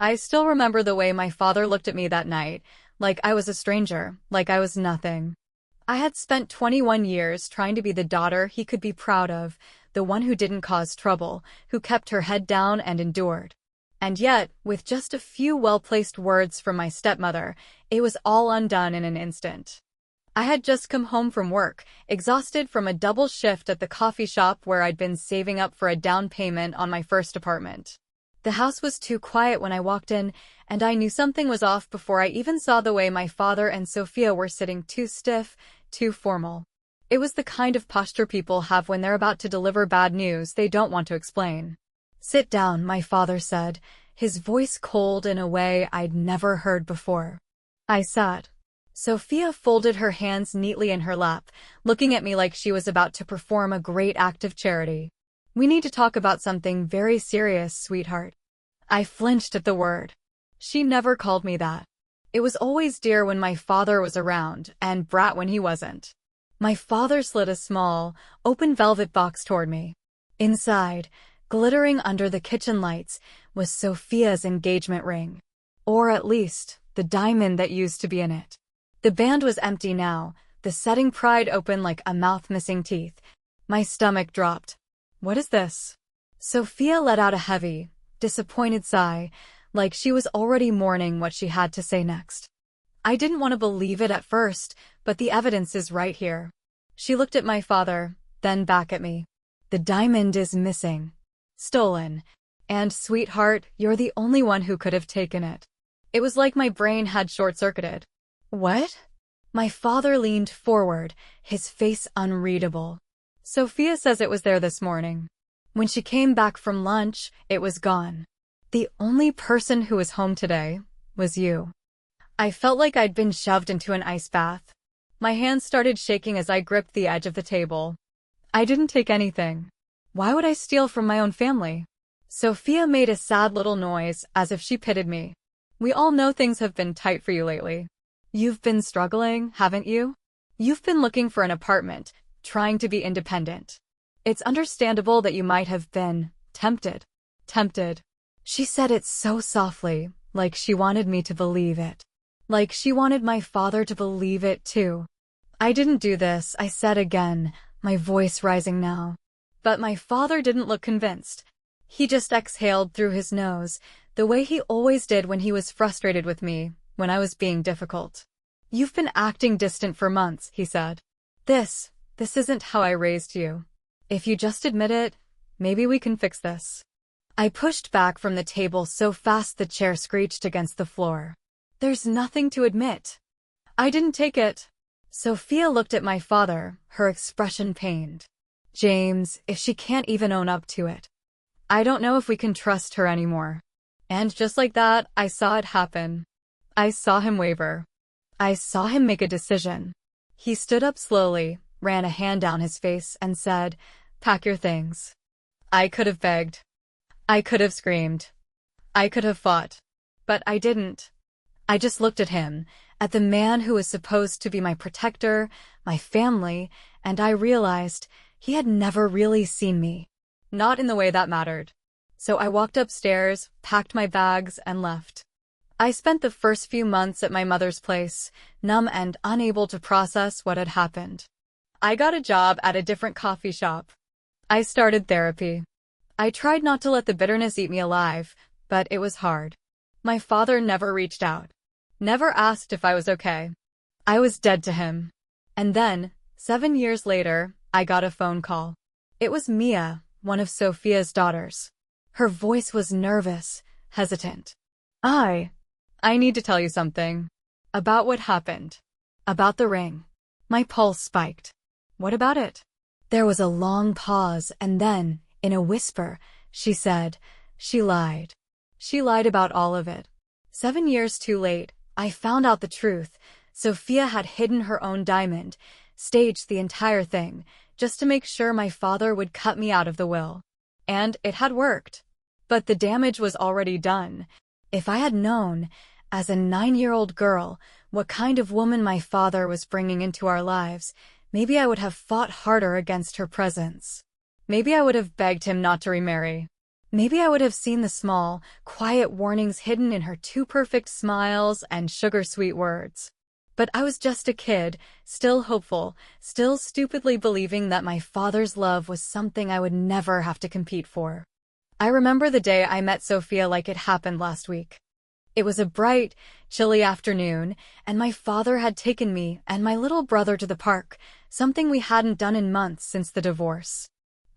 I still remember the way my father looked at me that night, like I was a stranger, like I was nothing. I had spent 21 years trying to be the daughter he could be proud of, the one who didn't cause trouble, who kept her head down and endured. And yet, with just a few well-placed words from my stepmother, it was all undone in an instant. I had just come home from work, exhausted from a double shift at the coffee shop where I'd been saving up for a down payment on my first apartment. The house was too quiet when I walked in, and I knew something was off before I even saw the way my father and Sophia were sitting, too stiff, too formal. It was the kind of posture people have when they're about to deliver bad news they don't want to explain. "Sit down," my father said, his voice cold in a way I'd never heard before. I sat. Sophia folded her hands neatly in her lap, looking at me like she was about to perform a great act of charity. "We need to talk about something very serious, sweetheart." I flinched at the word. She never called me that. It was always dear when my father was around, and brat when he wasn't. My father slid a small, open velvet box toward me. Inside, glittering under the kitchen lights, was Sophia's engagement ring. Or at least, the diamond that used to be in it. The band was empty now, the setting pried open like a mouth missing teeth. My stomach dropped. "What is this?" Sophia let out a heavy, disappointed sigh, like she was already mourning what she had to say next. I didn't want to believe it at first, but the evidence is right here. She looked at my father, then back at me. "The diamond is missing. Stolen. And, sweetheart, you're the only one who could have taken it." It was like my brain had short-circuited. "What?" My father leaned forward, his face unreadable. "Sophia says it was there this morning. When she came back from lunch, it was gone. The only person who was home today was you." I felt like I'd been shoved into an ice bath. My hands started shaking as I gripped the edge of the table. "I didn't take anything. Why would I steal from my own family?" Sophia made a sad little noise, as if she pitied me. "We all know things have been tight for you lately. You've been struggling, haven't you? You've been looking for an apartment, trying to be independent. It's understandable that you might have been tempted." Tempted. She said it so softly, like she wanted me to believe it. Like she wanted my father to believe it too. "I didn't do this," I said again, my voice rising now. But my father didn't look convinced. He just exhaled through his nose, the way he always did when he was frustrated with me, when I was being difficult. "You've been acting distant for months," he said. This isn't how I raised you. If you just admit it, maybe we can fix this." I pushed back from the table so fast the chair screeched against the floor. "There's nothing to admit. I didn't take it." Sophia looked at my father, her expression pained. "James, if she can't even own up to it, I don't know if we can trust her anymore." And just like that, I saw it happen. I saw him waver. I saw him make a decision. He stood up slowly, ran a hand down his face, and said, "Pack your things." I could have begged. I could have screamed. I could have fought. But I didn't. I just looked at him, at the man who was supposed to be my protector, my family, and I realized he had never really seen me. Not in the way that mattered. So I walked upstairs, packed my bags, and left. I spent the first few months at my mother's place, numb and unable to process what had happened. I got a job at a different coffee shop. I started therapy. I tried not to let the bitterness eat me alive, but it was hard. My father never reached out. Never asked if I was okay. I was dead to him. And then, 7 years later, I got a phone call. It was Mia, one of Sophia's daughters. Her voice was nervous, hesitant. I need to tell you something. About what happened. About the ring." My pulse spiked. "What about it?" There was a long pause, and then, in a whisper, she said, "She lied. She lied about all of it. 7 years too late, I found out the truth. Sophia had hidden her own diamond, staged the entire thing, just to make sure my father would cut me out of the will. And it had worked. But the damage was already done. If I had known, as a 9-year-old girl, what kind of woman my father was bringing into our lives, maybe I would have fought harder against her presence. Maybe I would have begged him not to remarry. Maybe I would have seen the small, quiet warnings hidden in her too perfect smiles and sugar-sweet words. But I was just a kid, still hopeful, still stupidly believing that my father's love was something I would never have to compete for. I remember the day I met Sophia like it happened last week. It was a bright, chilly afternoon, and my father had taken me and my little brother to the park, something we hadn't done in months since the divorce.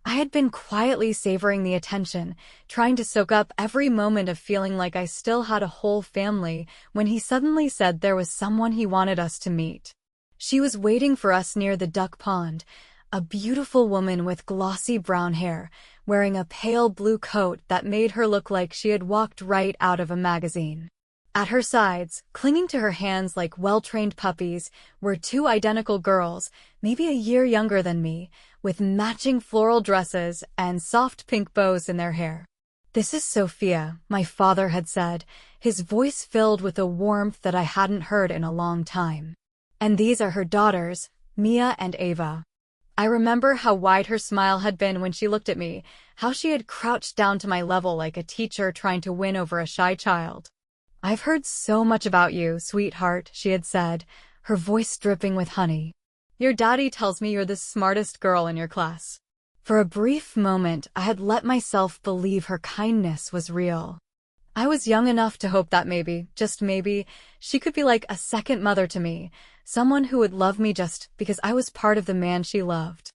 I had been quietly savoring the attention, trying to soak up every moment of feeling like I still had a whole family, when he suddenly said there was someone he wanted us to meet. She was waiting for us near the duck pond, a beautiful woman with glossy brown hair, wearing a pale blue coat that made her look like she had walked right out of a magazine. At her sides, clinging to her hands like well-trained puppies, were two identical girls, maybe a year younger than me, with matching floral dresses and soft pink bows in their hair. "This is Sophia," my father had said, his voice filled with a warmth that I hadn't heard in a long time. "And these are her daughters, Mia and Ava." I remember how wide her smile had been when she looked at me, how she had crouched down to my level like a teacher trying to win over a shy child. "I've heard so much about you, sweetheart," she had said, her voice dripping with honey. "Your daddy tells me you're the smartest girl in your class." For a brief moment, I had let myself believe her kindness was real. I was young enough to hope that maybe, just maybe, she could be like a second mother to me, someone who would love me just because I was part of the man she loved.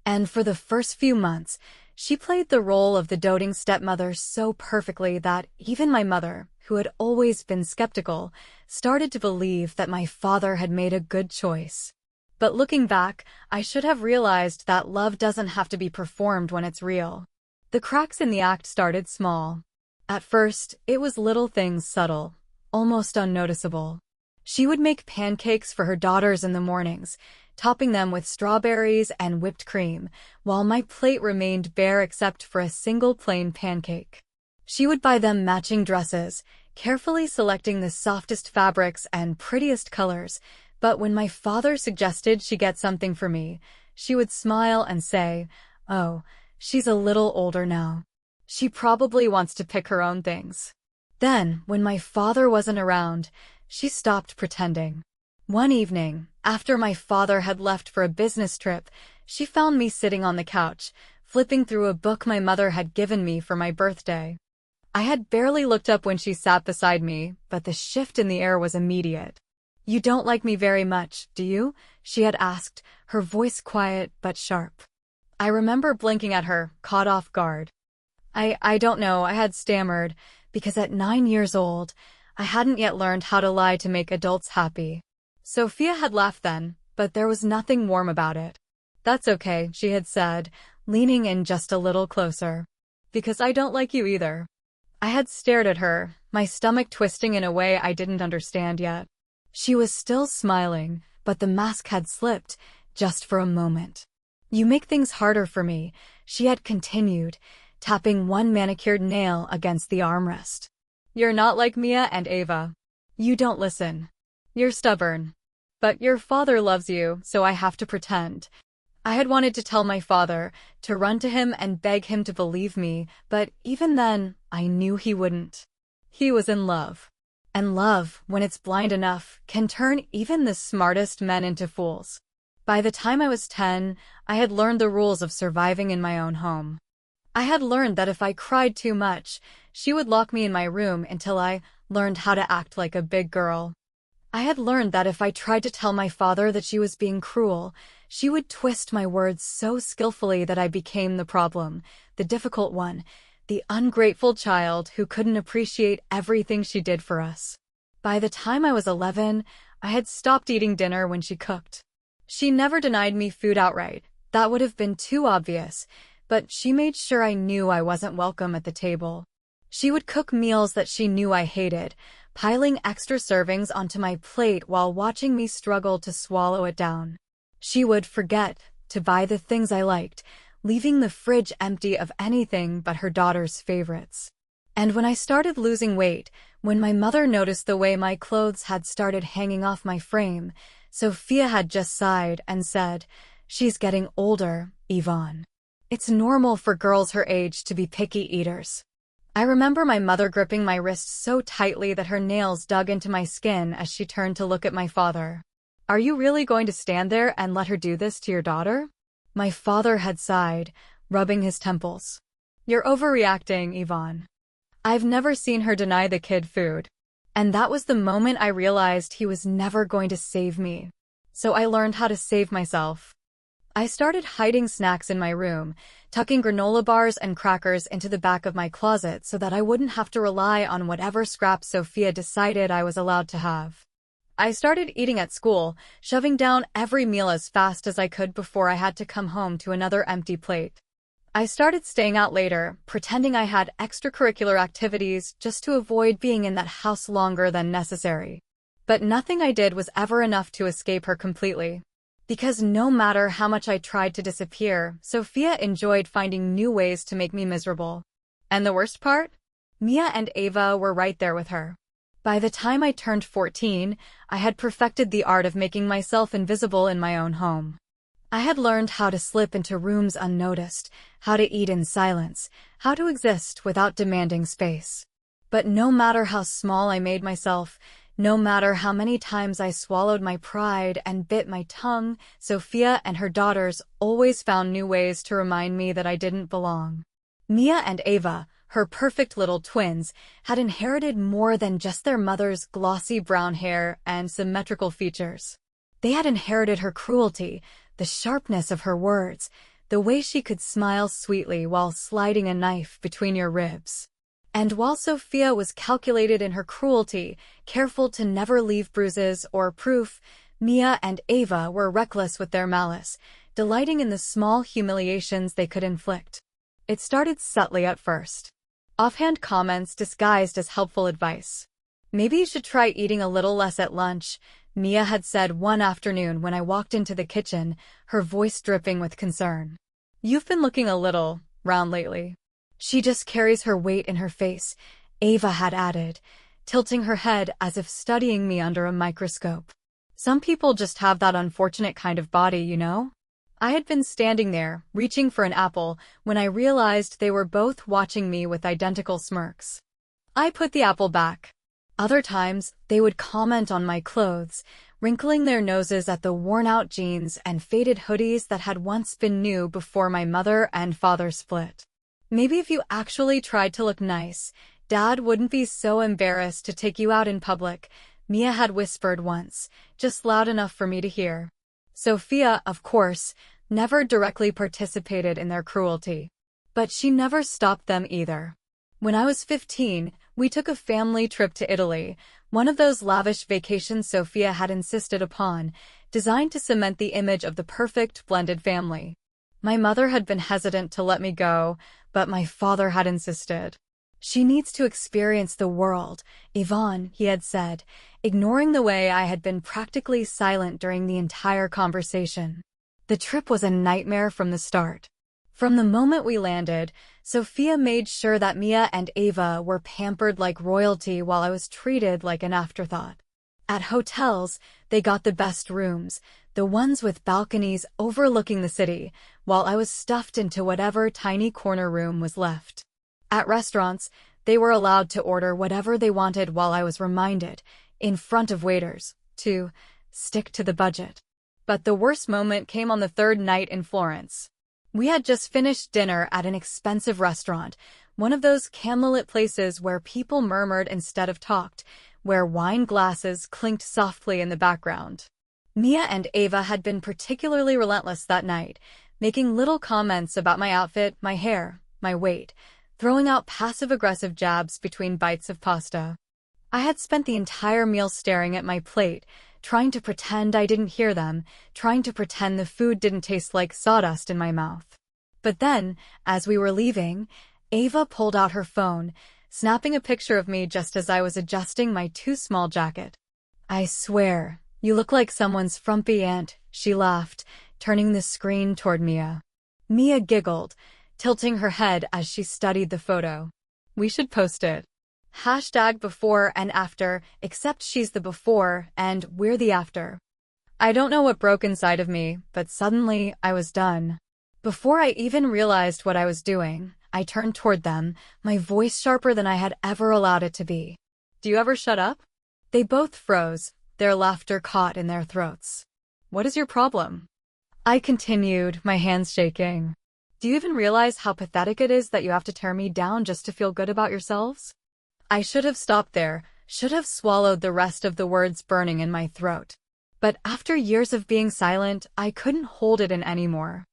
And for the first few months, she played the role of the doting stepmother so perfectly that even my mother, who had always been skeptical, started to believe that my father had made a good choice. But looking back, I should have realized that love doesn't have to be performed when it's real. The cracks in the act started small. At first, it was little things, subtle, almost unnoticeable. She would make pancakes for her daughters in the mornings, topping them with strawberries and whipped cream, while my plate remained bare except for a single plain pancake. She would buy them matching dresses, carefully selecting the softest fabrics and prettiest colors, but when my father suggested she get something for me, she would smile and say, "Oh, she's a little older now. She probably wants to pick her own things." Then, when my father wasn't around, she stopped pretending. One evening, after my father had left for a business trip, she found me sitting on the couch, flipping through a book my mother had given me for my birthday. I had barely looked up when she sat beside me, but the shift in the air was immediate. "You don't like me very much, do you?" she had asked, her voice quiet but sharp. I remember blinking at her, caught off guard. I don't know," I had stammered, because at 9 years old, I hadn't yet learned how to lie to make adults happy. Sophia had laughed then, but there was nothing warm about it. "That's okay," she had said, leaning in just a little closer. "Because I don't like you either." I had stared at her, my stomach twisting in a way I didn't understand yet. She was still smiling, but the mask had slipped, just for a moment. "You make things harder for me," she had continued, tapping one manicured nail against the armrest. "You're not like Mia and Ava. You don't listen. You're stubborn. But your father loves you, so I have to pretend." I had wanted to tell my father, to run to him and beg him to believe me, but even then, I knew he wouldn't. He was in love. And love, when it's blind enough, can turn even the smartest men into fools. By the time I was 10, I had learned the rules of surviving in my own home. I had learned that if I cried too much, she would lock me in my room until I learned how to act like a big girl. I had learned that if I tried to tell my father that she was being cruel, she would twist my words so skillfully that I became the problem, the difficult one, the ungrateful child who couldn't appreciate everything she did for us. By the time I was 11, I had stopped eating dinner when she cooked. She never denied me food outright. That would have been too obvious. But she made sure I knew I wasn't welcome at the table. She would cook meals that she knew I hated, piling extra servings onto my plate while watching me struggle to swallow it down. She would forget to buy the things I liked, leaving the fridge empty of anything but her daughter's favorites. And when I started losing weight, when my mother noticed the way my clothes had started hanging off my frame, Sophia had just sighed and said, "She's getting older, Yvonne. It's normal for girls her age to be picky eaters." I remember my mother gripping my wrist so tightly that her nails dug into my skin as she turned to look at my father. "Are you really going to stand there and let her do this to your daughter?" My father had sighed, rubbing his temples. "You're overreacting, Yvonne. I've never seen her deny the kid food." And that was the moment I realized he was never going to save me. So I learned how to save myself. I started hiding snacks in my room, tucking granola bars and crackers into the back of my closet so that I wouldn't have to rely on whatever scraps Sophia decided I was allowed to have. I started eating at school, shoving down every meal as fast as I could before I had to come home to another empty plate. I started staying out later, pretending I had extracurricular activities just to avoid being in that house longer than necessary. But nothing I did was ever enough to escape her completely. Because no matter how much I tried to disappear, Sophia enjoyed finding new ways to make me miserable. And the worst part? Mia and Ava were right there with her. By the time I turned 14, I had perfected the art of making myself invisible in my own home. I had learned how to slip into rooms unnoticed, how to eat in silence, how to exist without demanding space. But no matter how small I made myself, no matter how many times I swallowed my pride and bit my tongue, Sophia and her daughters always found new ways to remind me that I didn't belong. Mia and Ava, her perfect little twins, had inherited more than just their mother's glossy brown hair and symmetrical features. They had inherited her cruelty, the sharpness of her words, the way she could smile sweetly while sliding a knife between your ribs. And while Sophia was calculated in her cruelty, careful to never leave bruises or proof, Mia and Ava were reckless with their malice, delighting in the small humiliations they could inflict. It started subtly at first. Offhand comments disguised as helpful advice. "Maybe you should try eating a little less at lunch," Mia had said one afternoon when I walked into the kitchen, her voice dripping with concern. "You've been looking a little round lately." "She just carries her weight in her face," Ava had added, tilting her head as if studying me under a microscope. "Some people just have that unfortunate kind of body, you know?" I had been standing there, reaching for an apple, when I realized they were both watching me with identical smirks. I put the apple back. Other times, they would comment on my clothes, wrinkling their noses at the worn-out jeans and faded hoodies that had once been new before my mother and father split. "Maybe if you actually tried to look nice, Dad wouldn't be so embarrassed to take you out in public," Mia had whispered once, just loud enough for me to hear. Sophia, of course, never directly participated in their cruelty. But she never stopped them either. When I was 15, we took a family trip to Italy, one of those lavish vacations Sophia had insisted upon, designed to cement the image of the perfect blended family. My mother had been hesitant to let me go, but my father had insisted. "She needs to experience the world, Yvonne," he had said, ignoring the way I had been practically silent during the entire conversation. The trip was a nightmare from the start. From the moment we landed, Sophia made sure that Mia and Ava were pampered like royalty while I was treated like an afterthought. At hotels, they got the best rooms, the ones with balconies overlooking the city, while I was stuffed into whatever tiny corner room was left. At restaurants, they were allowed to order whatever they wanted while I was reminded, in front of waiters, to stick to the budget. But the worst moment came on the third night in Florence. We had just finished dinner at an expensive restaurant, one of those candlelit places where people murmured instead of talked, where wine glasses clinked softly in the background. Mia and Ava had been particularly relentless that night, making little comments about my outfit, my hair, my weight, throwing out passive-aggressive jabs between bites of pasta. I had spent the entire meal staring at my plate, trying to pretend I didn't hear them, trying to pretend the food didn't taste like sawdust in my mouth. But then, as we were leaving, Ava pulled out her phone, snapping a picture of me just as I was adjusting my too-small jacket. "I swear, you look like someone's frumpy aunt," she laughed, turning the screen toward Mia. Mia giggled, tilting her head as she studied the photo. "We should post it. Hashtag before and after, except she's the before and we're the after." I don't know what broke inside of me, but suddenly I was done. Before I even realized what I was doing, I turned toward them, my voice sharper than I had ever allowed it to be. "Do you ever shut up?" They both froze, their laughter caught in their throats. "What is your problem?" I continued, my hands shaking. "Do you even realize how pathetic it is that you have to tear me down just to feel good about yourselves?" I should have stopped there, should have swallowed the rest of the words burning in my throat. But after years of being silent, I couldn't hold it in anymore.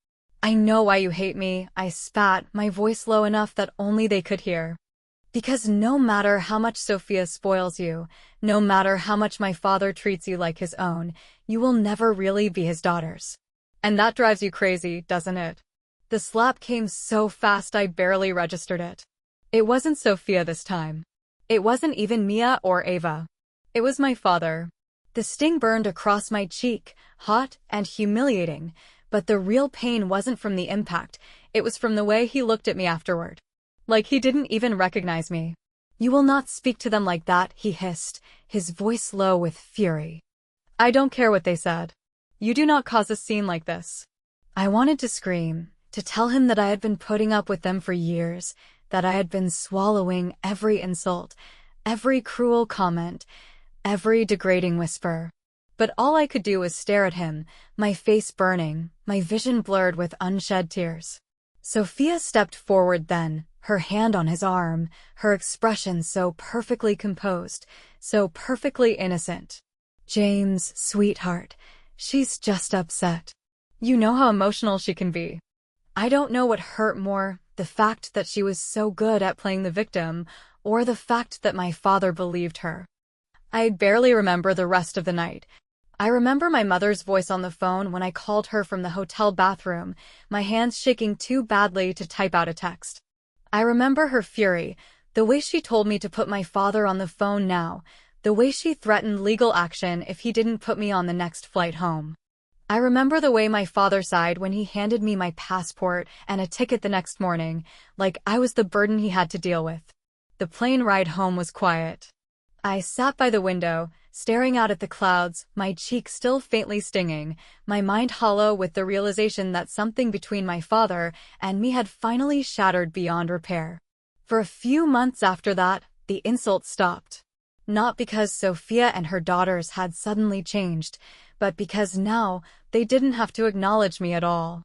"I know why you hate me," I spat, my voice low enough that only they could hear. "Because no matter how much Sophia spoils you, no matter how much my father treats you like his own, you will never really be his daughters. And that drives you crazy, doesn't it?" The slap came so fast I barely registered it. It wasn't Sophia this time. It wasn't even Mia or Ava. It was my father. The sting burned across my cheek, hot and humiliating, but the real pain wasn't from the impact, it was from the way he looked at me afterward. Like he didn't even recognize me. "You will not speak to them like that," he hissed, his voice low with fury. "I don't care what they said. You do not cause a scene like this." I wanted to scream, to tell him that I had been putting up with them for years, that I had been swallowing every insult, every cruel comment, every degrading whisper. But all I could do was stare at him, my face burning, my vision blurred with unshed tears. Sophia stepped forward then, her hand on his arm, her expression so perfectly composed, so perfectly innocent. "James, sweetheart, she's just upset. You know how emotional she can be." I don't know what hurt more, the fact that she was so good at playing the victim, or the fact that my father believed her. I barely remember the rest of the night. I remember my mother's voice on the phone when I called her from the hotel bathroom, my hands shaking too badly to type out a text. I remember her fury, the way she told me to put my father on the phone now, the way she threatened legal action if he didn't put me on the next flight home. I remember the way my father sighed when he handed me my passport and a ticket the next morning, like I was the burden he had to deal with. The plane ride home was quiet. I sat by the window, staring out at the clouds, my cheek still faintly stinging, my mind hollow with the realization that something between my father and me had finally shattered beyond repair. For a few months after that, the insults stopped. Not because Sophia and her daughters had suddenly changed, but because now they didn't have to acknowledge me at all.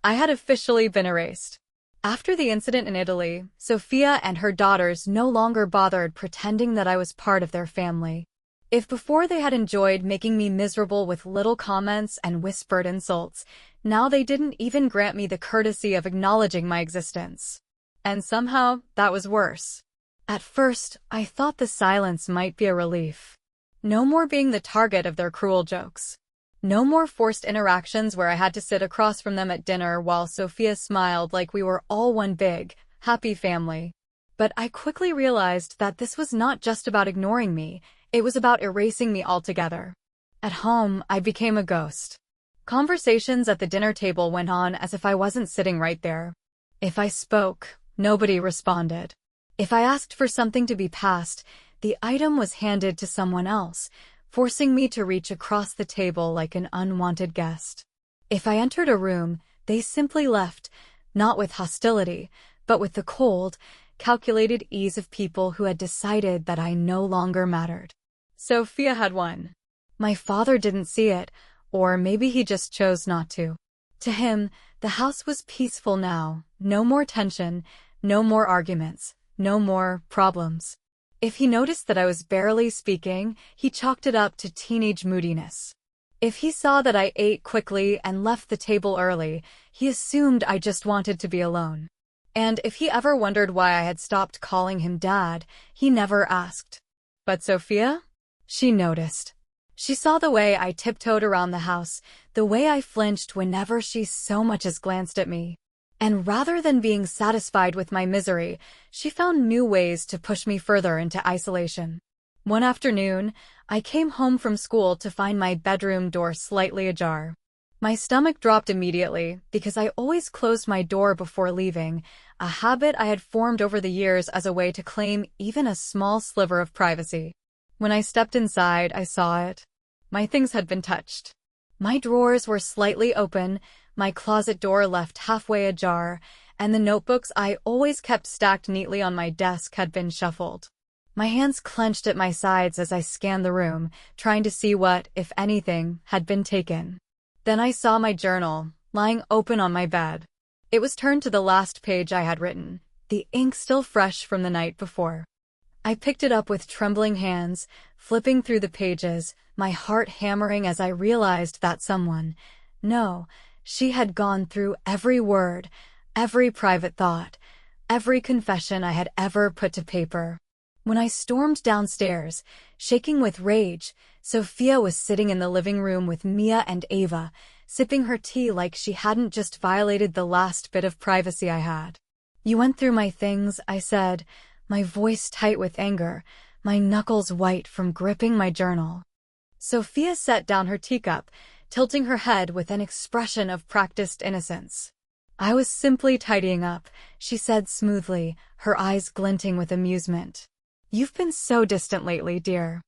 I had officially been erased. After the incident in Italy, Sophia and her daughters no longer bothered pretending that I was part of their family. If before they had enjoyed making me miserable with little comments and whispered insults, now they didn't even grant me the courtesy of acknowledging my existence. And somehow, that was worse. At first, I thought the silence might be a relief. No more being the target of their cruel jokes. No more forced interactions where I had to sit across from them at dinner while Sophia smiled like we were all one big, happy family. But I quickly realized that this was not just about ignoring me, it was about erasing me altogether. At home, I became a ghost. Conversations at the dinner table went on as if I wasn't sitting right there. If I spoke, nobody responded. If I asked for something to be passed, the item was handed to someone else, forcing me to reach across the table like an unwanted guest. If I entered a room, they simply left, not with hostility, but with the cold, calculated ease of people who had decided that I no longer mattered. Sophia had won. My father didn't see it, or maybe he just chose not to. To him, the house was peaceful now, no more tension, no more arguments, no more problems. If he noticed that I was barely speaking, he chalked it up to teenage moodiness. If he saw that I ate quickly and left the table early, he assumed I just wanted to be alone. And if he ever wondered why I had stopped calling him Dad, he never asked. But Sophia? She noticed. She saw the way I tiptoed around the house, the way I flinched whenever she so much as glanced at me. And rather than being satisfied with my misery, she found new ways to push me further into isolation. One afternoon, I came home from school to find my bedroom door slightly ajar. My stomach dropped immediately because I always closed my door before leaving, a habit I had formed over the years as a way to claim even a small sliver of privacy. When I stepped inside, I saw it. My things had been touched. My drawers were slightly open, my closet door left halfway ajar, and the notebooks I always kept stacked neatly on my desk had been shuffled. My hands clenched at my sides as I scanned the room, trying to see what, if anything, had been taken. Then I saw my journal, lying open on my bed. It was turned to the last page I had written, the ink still fresh from the night before. I picked it up with trembling hands, flipping through the pages, my heart hammering as I realized that she had gone through every word, every private thought, every confession I had ever put to paper. When I stormed downstairs, shaking with rage, Sophia was sitting in the living room with Mia and Ava, sipping her tea like she hadn't just violated the last bit of privacy I had. "You went through my things," I said, my voice tight with anger, my knuckles white from gripping my journal. Sophia set down her teacup, tilting her head with an expression of practiced innocence. "I was simply tidying up," she said smoothly, her eyes glinting with amusement. "You've been so distant lately, dear.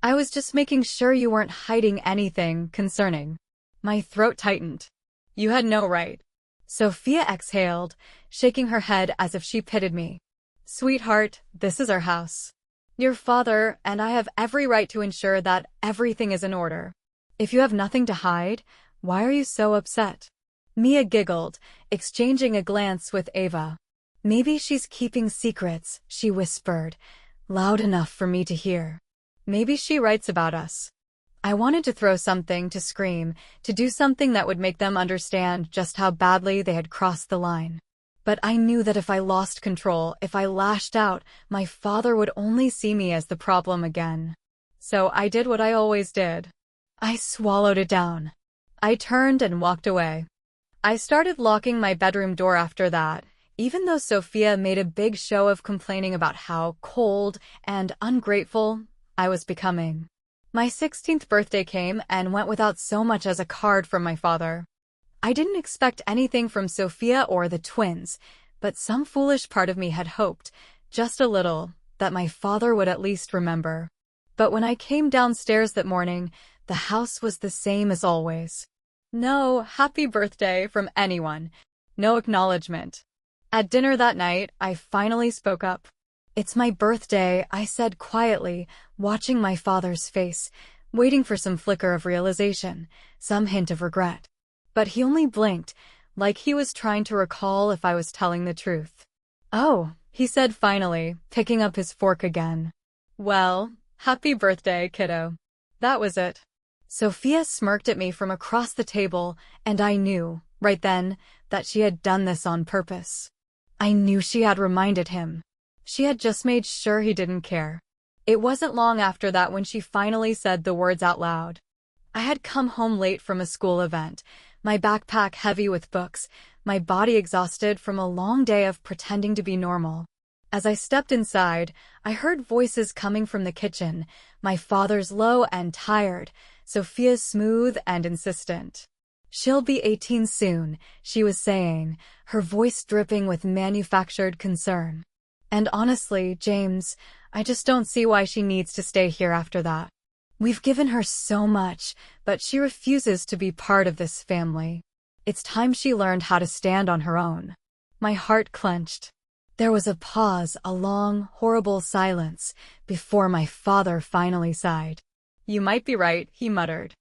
I was just making sure you weren't hiding anything concerning." My throat tightened. "You had no right." Sophia exhaled, shaking her head as if she pitied me. "Sweetheart, this is our house. Your father and I have every right to ensure that everything is in order. If you have nothing to hide, why are you so upset?" Mia giggled, exchanging a glance with Ava. "Maybe she's keeping secrets," she whispered, loud enough for me to hear. "Maybe she writes about us." I wanted to throw something, to scream, to do something that would make them understand just how badly they had crossed the line. But I knew that if I lost control, if I lashed out, my father would only see me as the problem again. So I did what I always did. I swallowed it down. I turned and walked away. I started locking my bedroom door after that, even though Sophia made a big show of complaining about how cold and ungrateful I was becoming. My 16th birthday came and went without so much as a card from my father. I didn't expect anything from Sophia or the twins, but some foolish part of me had hoped, just a little, that my father would at least remember. But when I came downstairs that morning, the house was the same as always. No happy birthday from anyone. No acknowledgement. At dinner that night, I finally spoke up. "It's my birthday," I said quietly, watching my father's face, waiting for some flicker of realization, some hint of regret. But he only blinked, like he was trying to recall if I was telling the truth. "Oh," he said finally, picking up his fork again. "Well, happy birthday, kiddo." That was it. Sophia smirked at me from across the table, and I knew, right then, that she had done this on purpose. I knew she had reminded him. She had just made sure he didn't care. It wasn't long after that when she finally said the words out loud. I had come home late from a school event, my backpack heavy with books, my body exhausted from a long day of pretending to be normal. As I stepped inside, I heard voices coming from the kitchen, my father's low and tired, Sophia's smooth and insistent. "She'll be 18 soon," she was saying, her voice dripping with manufactured concern. "And honestly, James, I just don't see why she needs to stay here after that. We've given her so much, but she refuses to be part of this family. It's time she learned how to stand on her own." My heart clenched. There was a pause, a long, horrible silence, before my father finally sighed. "You might be right," he muttered.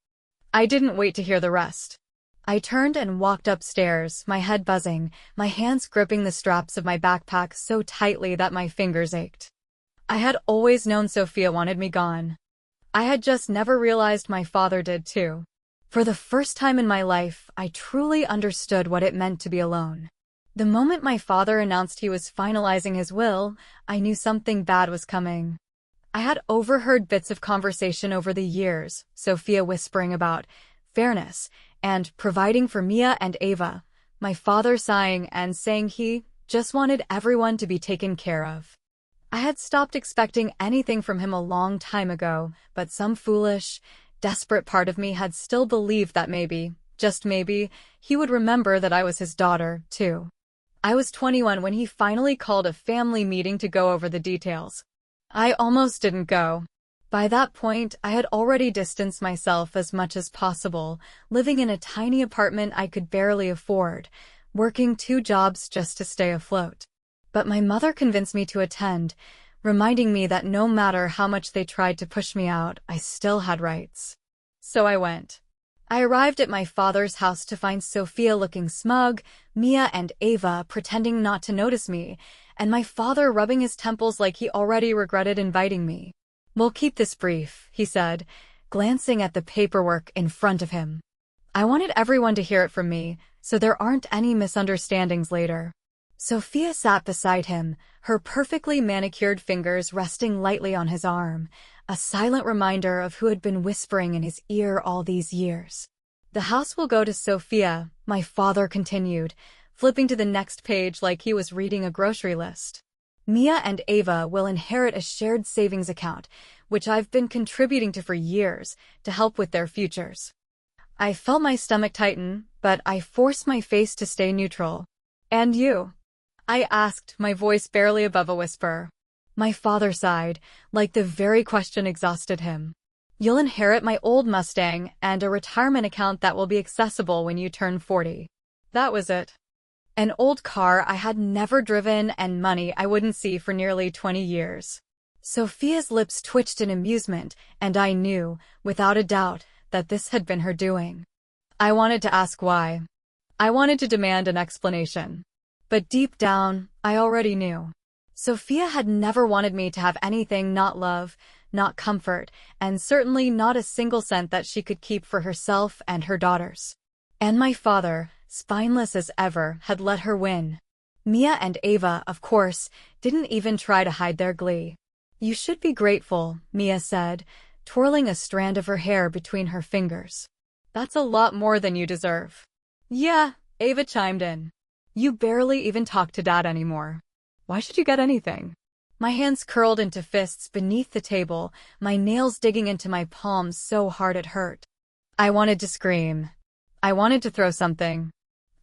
I didn't wait to hear the rest. I turned and walked upstairs, my head buzzing, my hands gripping the straps of my backpack so tightly that my fingers ached. I had always known Sophia wanted me gone. I had just never realized my father did too. For the first time in my life, I truly understood what it meant to be alone. The moment my father announced he was finalizing his will, I knew something bad was coming. I had overheard bits of conversation over the years, Sophia whispering about fairness and providing for Mia and Ava, my father sighing and saying he just wanted everyone to be taken care of. I had stopped expecting anything from him a long time ago, but some foolish, desperate part of me had still believed that maybe, just maybe, he would remember that I was his daughter, too. I was 21 when he finally called a family meeting to go over the details. I almost didn't go. By that point, I had already distanced myself as much as possible, living in a tiny apartment I could barely afford, working 2 jobs just to stay afloat. But my mother convinced me to attend, reminding me that no matter how much they tried to push me out, I still had rights. So I went. I arrived at my father's house to find Sophia looking smug, Mia and Ava pretending not to notice me, and my father rubbing his temples like he already regretted inviting me. "We'll keep this brief," he said, glancing at the paperwork in front of him. I wanted everyone to hear it from me, so there aren't any misunderstandings later. Sophia sat beside him, her perfectly manicured fingers resting lightly on his arm, a silent reminder of who had been whispering in his ear all these years. "The house will go to Sophia," my father continued, flipping to the next page like he was reading a grocery list. "Mia and Ava will inherit a shared savings account, which I've been contributing to for years, to help with their futures." I felt my stomach tighten, but I forced my face to stay neutral. "And you?" I asked, my voice barely above a whisper. My father sighed, like the very question exhausted him. "You'll inherit my old Mustang and a retirement account that will be accessible when you turn 40. That was it. An old car I had never driven and money I wouldn't see for nearly 20 years. Sophia's lips twitched in amusement, and I knew, without a doubt, that this had been her doing. I wanted to ask why. I wanted to demand an explanation. But deep down, I already knew. Sophia had never wanted me to have anything not love, not comfort, and certainly not a single cent that she could keep for herself and her daughters. And my father, spineless as ever, had let her win. Mia and Ava, of course, didn't even try to hide their glee. "You should be grateful," Mia said, twirling a strand of her hair between her fingers. "That's a lot more than you deserve." "Yeah," Ava chimed in. "You barely even talk to Dad anymore. Why should you get anything?" My hands curled into fists beneath the table, my nails digging into my palms so hard it hurt. I wanted to scream. I wanted to throw something.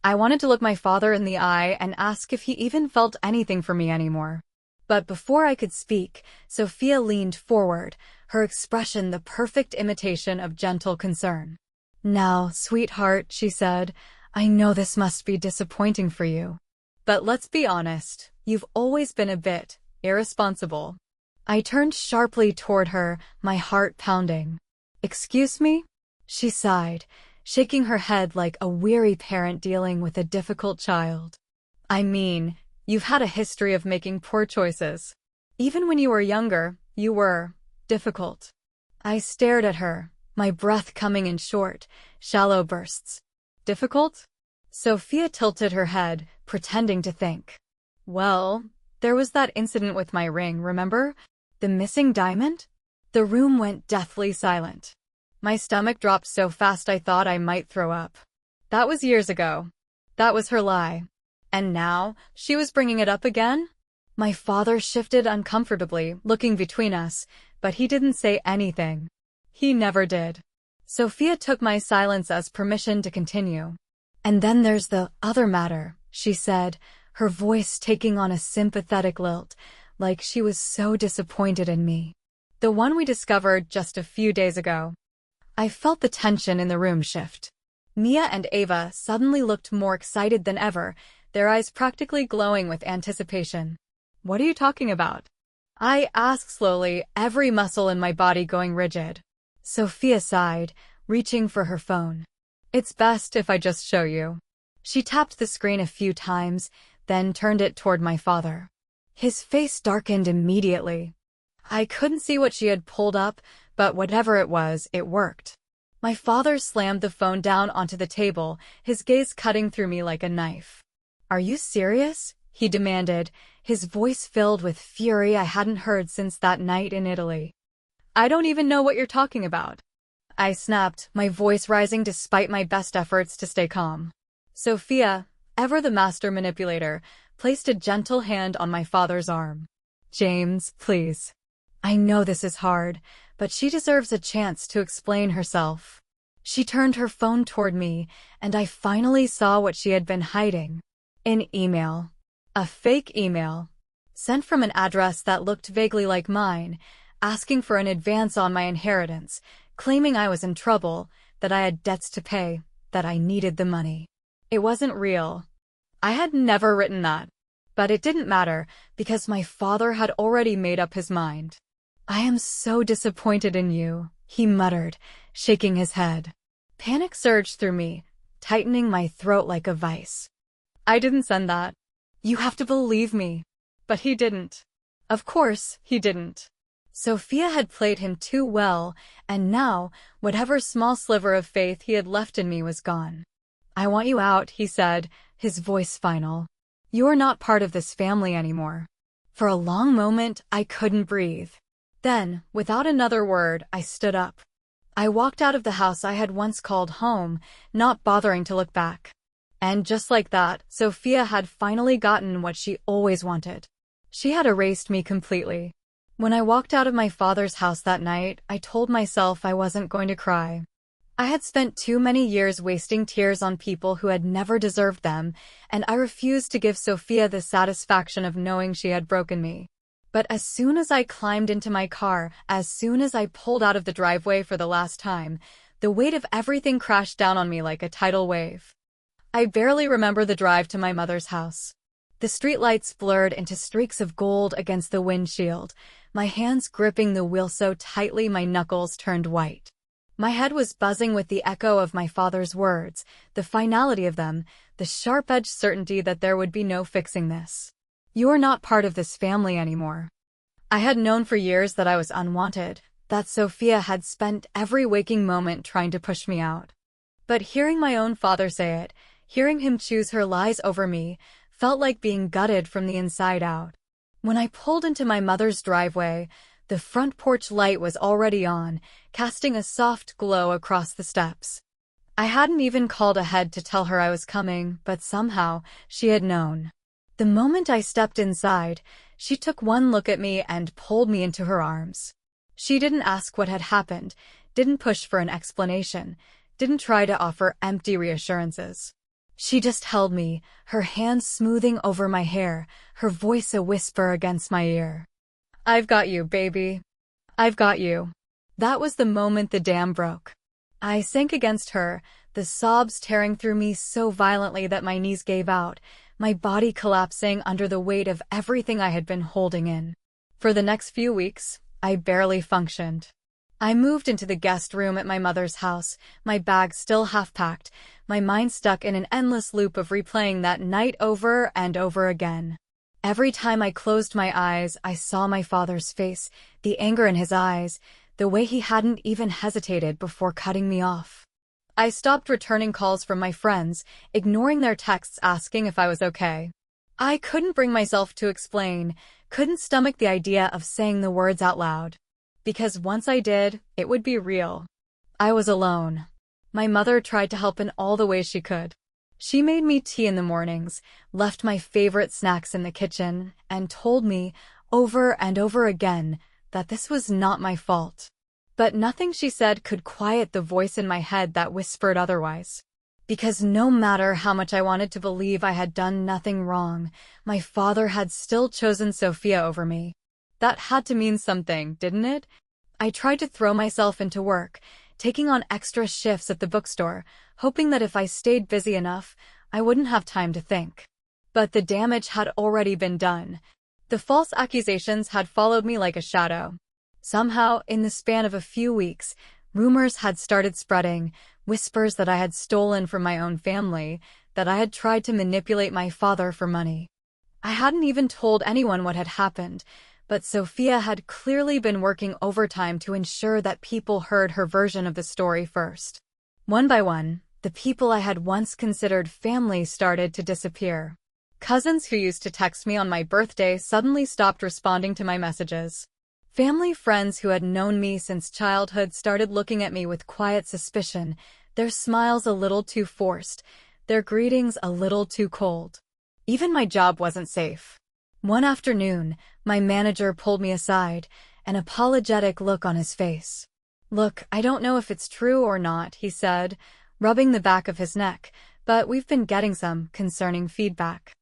I wanted to look my father in the eye and ask if he even felt anything for me anymore. But before I could speak, Sophia leaned forward, her expression the perfect imitation of gentle concern. "Now, sweetheart," she said, "I know this must be disappointing for you. But let's be honest, you've always been a bit irresponsible." I turned sharply toward her, my heart pounding. "Excuse me?" She sighed, shaking her head like a weary parent dealing with a difficult child. "I mean, you've had a history of making poor choices. Even when you were younger, you were difficult." I stared at her, my breath coming in short, shallow bursts. "Difficult?" Sophia tilted her head, pretending to think. "Well, there was that incident with my ring, remember? The missing diamond?" The room went deathly silent. My stomach dropped so fast I thought I might throw up. That was years ago. That was her lie. And now, she was bringing it up again? My father shifted uncomfortably, looking between us, but he didn't say anything. He never did. Sophia took my silence as permission to continue. "And then there's the other matter," she said, her voice taking on a sympathetic lilt, like she was so disappointed in me. "The one we discovered just a few days ago." I felt the tension in the room shift. Mia and Ava suddenly looked more excited than ever, their eyes practically glowing with anticipation. "What are you talking about?" I asked slowly, every muscle in my body going rigid. Sophia sighed, reaching for her phone. "It's best if I just show you." She tapped the screen a few times, then turned it toward my father. His face darkened immediately. I couldn't see what she had pulled up, but whatever it was, it worked. My father slammed the phone down onto the table, his gaze cutting through me like a knife. "Are you serious?" he demanded, his voice filled with fury I hadn't heard since that night in Italy. "I don't even know what you're talking about." I snapped, my voice rising despite my best efforts to stay calm. Sophia, ever the master manipulator, placed a gentle hand on my father's arm. "James, please. I know this is hard, but she deserves a chance to explain herself." She turned her phone toward me, and I finally saw what she had been hiding. An email. A fake email. Sent from an address that looked vaguely like mine, asking for an advance on my inheritance, claiming I was in trouble, that I had debts to pay, that I needed the money. It wasn't real. I had never written that. But it didn't matter, because my father had already made up his mind. I am so disappointed in you, he muttered, shaking his head. Panic surged through me, tightening my throat like a vice. I didn't send that. You have to believe me. But he didn't. Of course, he didn't. Sophia had played him too well, and now, whatever small sliver of faith he had left in me was gone. I want you out, he said, his voice final. You are not part of this family anymore. For a long moment, I couldn't breathe. Then, without another word, I stood up. I walked out of the house I had once called home, not bothering to look back. And just like that, Sophia had finally gotten what she always wanted. She had erased me completely. When I walked out of my father's house that night, I told myself I wasn't going to cry. I had spent too many years wasting tears on people who had never deserved them, and I refused to give Sophia the satisfaction of knowing she had broken me. But as soon as I climbed into my car, as soon as I pulled out of the driveway for the last time, the weight of everything crashed down on me like a tidal wave. I barely remember the drive to my mother's house. The streetlights blurred into streaks of gold against the windshield, my hands gripping the wheel so tightly my knuckles turned white. My head was buzzing with the echo of my father's words, the finality of them, the sharp-edged certainty that there would be no fixing this. You are not part of this family anymore. I had known for years that I was unwanted, that Sophia had spent every waking moment trying to push me out. But hearing my own father say it, hearing him choose her lies over me, felt like being gutted from the inside out. When I pulled into my mother's driveway, the front porch light was already on, casting a soft glow across the steps. I hadn't even called ahead to tell her I was coming, but somehow, she had known. The moment I stepped inside, she took one look at me and pulled me into her arms. She didn't ask what had happened, didn't push for an explanation, didn't try to offer empty reassurances. She just held me, her hands smoothing over my hair, her voice a whisper against my ear. I've got you, baby. I've got you. That was the moment the dam broke. I sank against her, the sobs tearing through me so violently that my knees gave out, my body collapsing under the weight of everything I had been holding in. For the next few weeks, I barely functioned. I moved into the guest room at my mother's house, my bag still half-packed, my mind stuck in an endless loop of replaying that night over and over again. Every time I closed my eyes, I saw my father's face, the anger in his eyes, the way he hadn't even hesitated before cutting me off. I stopped returning calls from my friends, ignoring their texts asking if I was okay. I couldn't bring myself to explain, couldn't stomach the idea of saying the words out loud. Because once I did, it would be real. I was alone. My mother tried to help in all the ways she could. She made me tea in the mornings, left my favorite snacks in the kitchen, and told me, over and over again, that this was not my fault. But nothing she said could quiet the voice in my head that whispered otherwise. Because no matter how much I wanted to believe I had done nothing wrong, my father had still chosen Sophia over me. That had to mean something, didn't it? I tried to throw myself into work, taking on extra shifts at the bookstore, hoping that if I stayed busy enough, I wouldn't have time to think. But the damage had already been done. The false accusations had followed me like a shadow. Somehow, in the span of a few weeks, rumors had started spreading, whispers that I had stolen from my own family, that I had tried to manipulate my father for money. I hadn't even told anyone what had happened, but Sophia had clearly been working overtime to ensure that people heard her version of the story first. One by one, the people I had once considered family started to disappear. Cousins who used to text me on my birthday suddenly stopped responding to my messages. Family friends who had known me since childhood started looking at me with quiet suspicion, their smiles a little too forced, their greetings a little too cold. Even my job wasn't safe. One afternoon, my manager pulled me aside, an apologetic look on his face. "Look, I don't know if it's true or not," he said, rubbing the back of his neck, "but we've been getting some concerning feedback."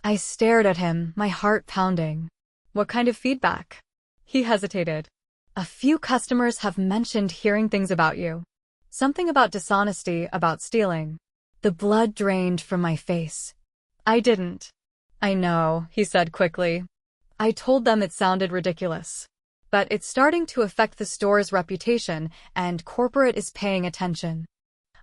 I stared at him, my heart pounding. "What kind of feedback?" He hesitated. "A few customers have mentioned hearing things about you. Something about dishonesty, about stealing." The blood drained from my face. I didn't. I know, he said quickly. I told them it sounded ridiculous. But it's starting to affect the store's reputation, and corporate is paying attention.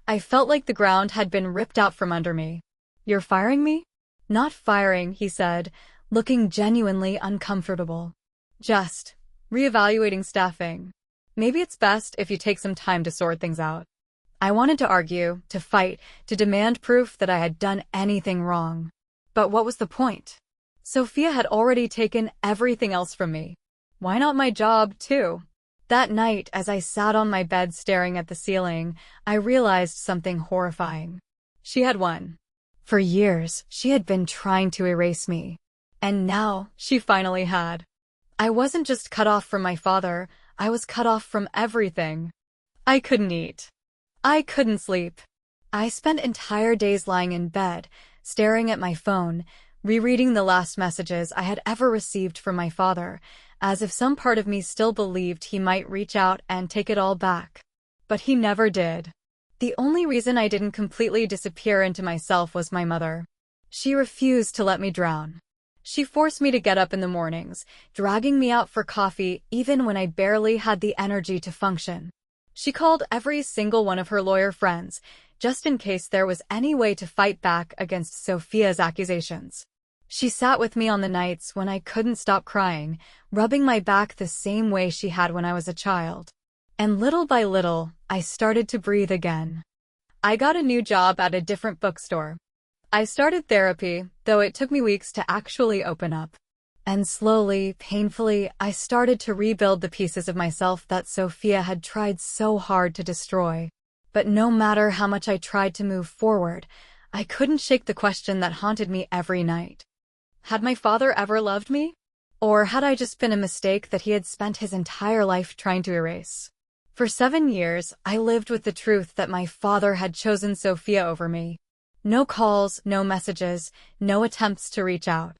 I felt like the ground had been ripped out from under me. You're firing me? Not firing, he said, looking genuinely uncomfortable. Just reevaluating staffing. Maybe it's best if you take some time to sort things out. I wanted to argue, to fight, to demand proof that I had done anything wrong. But what was the point? Sophia had already taken everything else from me. Why not my job, too? That night, as I sat on my bed staring at the ceiling, I realized something horrifying. She had won. For years, she had been trying to erase me. And now, she finally had. I wasn't just cut off from my father, I was cut off from everything. I couldn't eat. I couldn't sleep. I spent entire days lying in bed, staring at my phone, rereading the last messages I had ever received from my father, as if some part of me still believed he might reach out and take it all back. But he never did. The only reason I didn't completely disappear into myself was my mother. She refused to let me drown. She forced me to get up in the mornings, dragging me out for coffee even when I barely had the energy to function. She called every single one of her lawyer friends, just in case there was any way to fight back against Sophia's accusations. She sat with me on the nights when I couldn't stop crying, rubbing my back the same way she had when I was a child. And little by little, I started to breathe again. I got a new job at a different bookstore. I started therapy, though it took me weeks to actually open up. And slowly, painfully, I started to rebuild the pieces of myself that Sophia had tried so hard to destroy. But no matter how much I tried to move forward, I couldn't shake the question that haunted me every night. Had my father ever loved me? Or had I just been a mistake that he had spent his entire life trying to erase? For 7 years, I lived with the truth that my father had chosen Sophia over me. No calls, no messages, no attempts to reach out.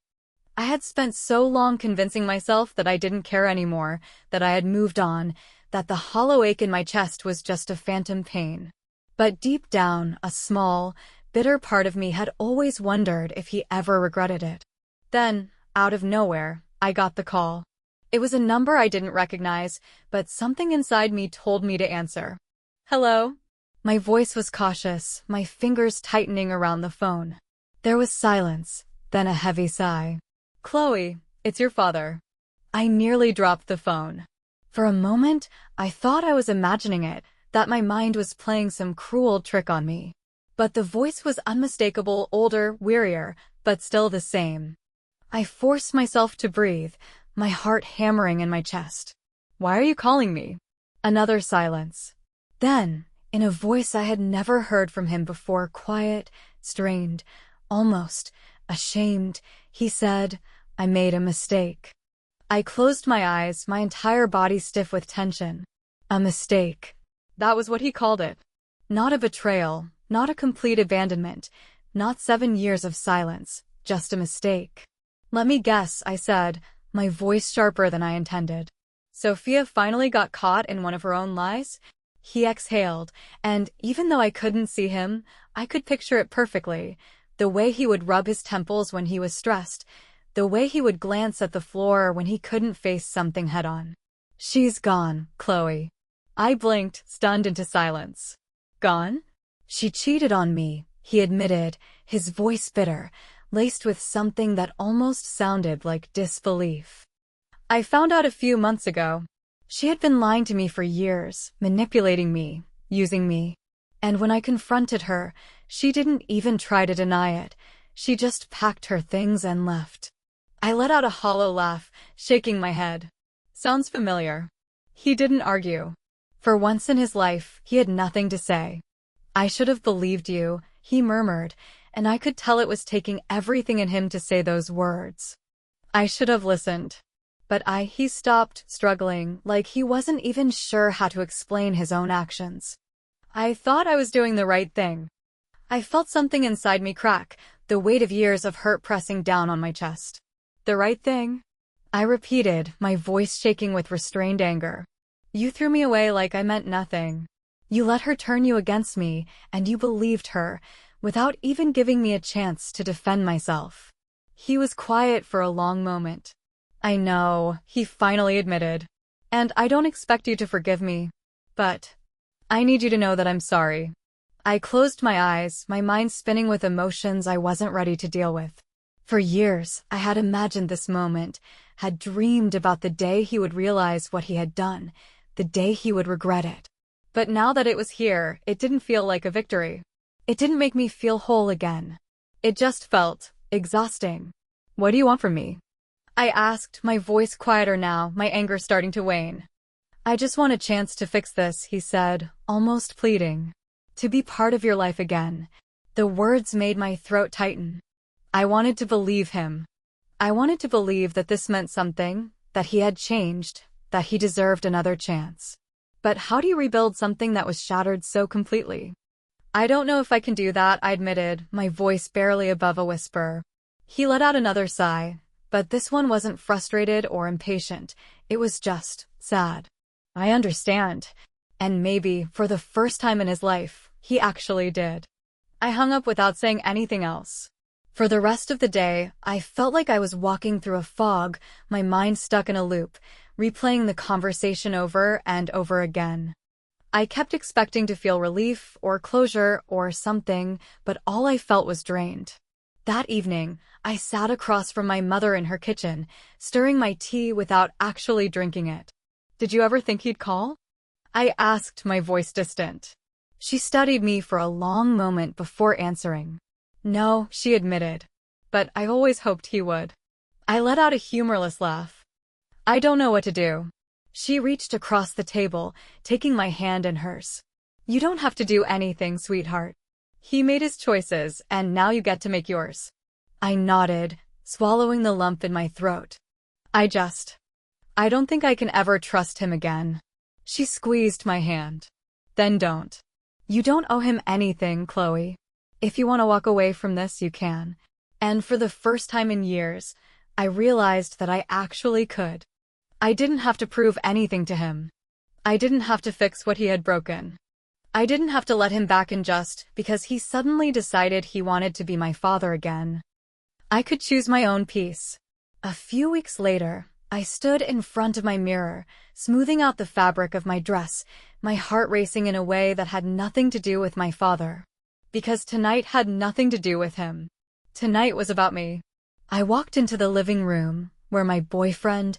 I had spent so long convincing myself that I didn't care anymore, that I had moved on, that the hollow ache in my chest was just a phantom pain. But deep down, a small, bitter part of me had always wondered if he ever regretted it. Then, out of nowhere, I got the call. It was a number I didn't recognize, but something inside me told me to answer. Hello? My voice was cautious, my fingers tightening around the phone. There was silence, then a heavy sigh. Chloe, it's your father. I nearly dropped the phone. For a moment, I thought I was imagining it, that my mind was playing some cruel trick on me. But the voice was unmistakable, older, wearier, but still the same. I forced myself to breathe, my heart hammering in my chest. Why are you calling me? Another silence. Then, in a voice I had never heard from him before, quiet, strained, almost ashamed, he said, I made a mistake. I closed my eyes, my entire body stiff with tension. A mistake. That was what he called it. Not a betrayal, not a complete abandonment, not 7 years of silence, just a mistake. Let me guess, I said, my voice sharper than I intended. Sophia finally got caught in one of her own lies? He exhaled, and even though I couldn't see him, I could picture it perfectly. The way he would rub his temples when he was stressed, the way he would glance at the floor when he couldn't face something head-on. She's gone, Chloe. I blinked, stunned into silence. Gone? She cheated on me, he admitted, his voice bitter, laced with something that almost sounded like disbelief. I found out a few months ago. She had been lying to me for years, manipulating me, using me. And when I confronted her, she didn't even try to deny it. She just packed her things and left. I let out a hollow laugh, shaking my head. Sounds familiar. He didn't argue. For once in his life, he had nothing to say. I should have believed you, he murmured, and I could tell it was taking everything in him to say those words. I should have listened. But he stopped, struggling, like he wasn't even sure how to explain his own actions. I thought I was doing the right thing. I felt something inside me crack, the weight of years of hurt pressing down on my chest. The right thing? I repeated, my voice shaking with restrained anger. You threw me away like I meant nothing. You let her turn you against me, and you believed her, without even giving me a chance to defend myself. He was quiet for a long moment. I know, he finally admitted. And I don't expect you to forgive me, but I need you to know that I'm sorry. I closed my eyes, my mind spinning with emotions I wasn't ready to deal with. For years, I had imagined this moment, had dreamed about the day he would realize what he had done, the day he would regret it. But now that it was here, it didn't feel like a victory. It didn't make me feel whole again. It just felt exhausting. What do you want from me? I asked, my voice quieter now, my anger starting to wane. I just want a chance to fix this, he said, almost pleading. To be part of your life again. The words made my throat tighten. I wanted to believe him. I wanted to believe that this meant something, that he had changed, that he deserved another chance. But how do you rebuild something that was shattered so completely? I don't know if I can do that, I admitted, my voice barely above a whisper. He let out another sigh, but this one wasn't frustrated or impatient. It was just sad. I understand. And maybe, for the first time in his life, he actually did. I hung up without saying anything else. For the rest of the day, I felt like I was walking through a fog, my mind stuck in a loop, replaying the conversation over and over again. I kept expecting to feel relief or closure or something, but all I felt was drained. That evening, I sat across from my mother in her kitchen, stirring my tea without actually drinking it. Did you ever think he'd call? I asked, my voice distant. She studied me for a long moment before answering. No, she admitted. But I always hoped he would. I let out a humorless laugh. I don't know what to do. She reached across the table, taking my hand in hers. You don't have to do anything, sweetheart. He made his choices, and now you get to make yours. I nodded, swallowing the lump in my throat. I don't think I can ever trust him again. She squeezed my hand. Then don't. You don't owe him anything, Chloe. If you want to walk away from this, you can. And for the first time in years, I realized that I actually could. I didn't have to prove anything to him. I didn't have to fix what he had broken. I didn't have to let him back in just because he suddenly decided he wanted to be my father again. I could choose my own peace. A few weeks later, I stood in front of my mirror, smoothing out the fabric of my dress, my heart racing in a way that had nothing to do with my father. Because tonight had nothing to do with him. Tonight was about me. I walked into the living room, where my boyfriend,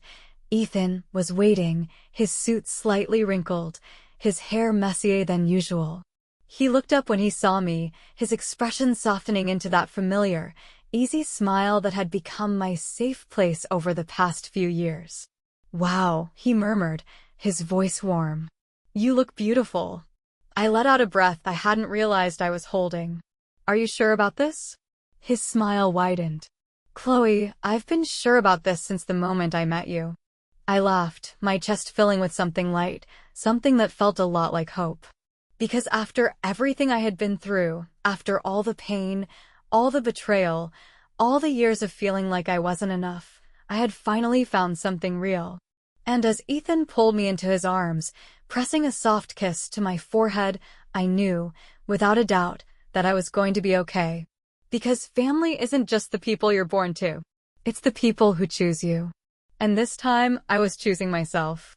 Ethan, was waiting, his suit slightly wrinkled, his hair messier than usual. He looked up when he saw me, his expression softening into that familiar, easy smile that had become my safe place over the past few years. Wow, he murmured, his voice warm. You look beautiful. I let out a breath I hadn't realized I was holding. Are you sure about this? His smile widened. Chloe, I've been sure about this since the moment I met you. I laughed, my chest filling with something light, something that felt a lot like hope. Because after everything I had been through, after all the pain, all the betrayal, all the years of feeling like I wasn't enough, I had finally found something real. And as Ethan pulled me into his arms, pressing a soft kiss to my forehead, I knew, without a doubt, that I was going to be okay. Because family isn't just the people you're born to. It's the people who choose you. And this time, I was choosing myself.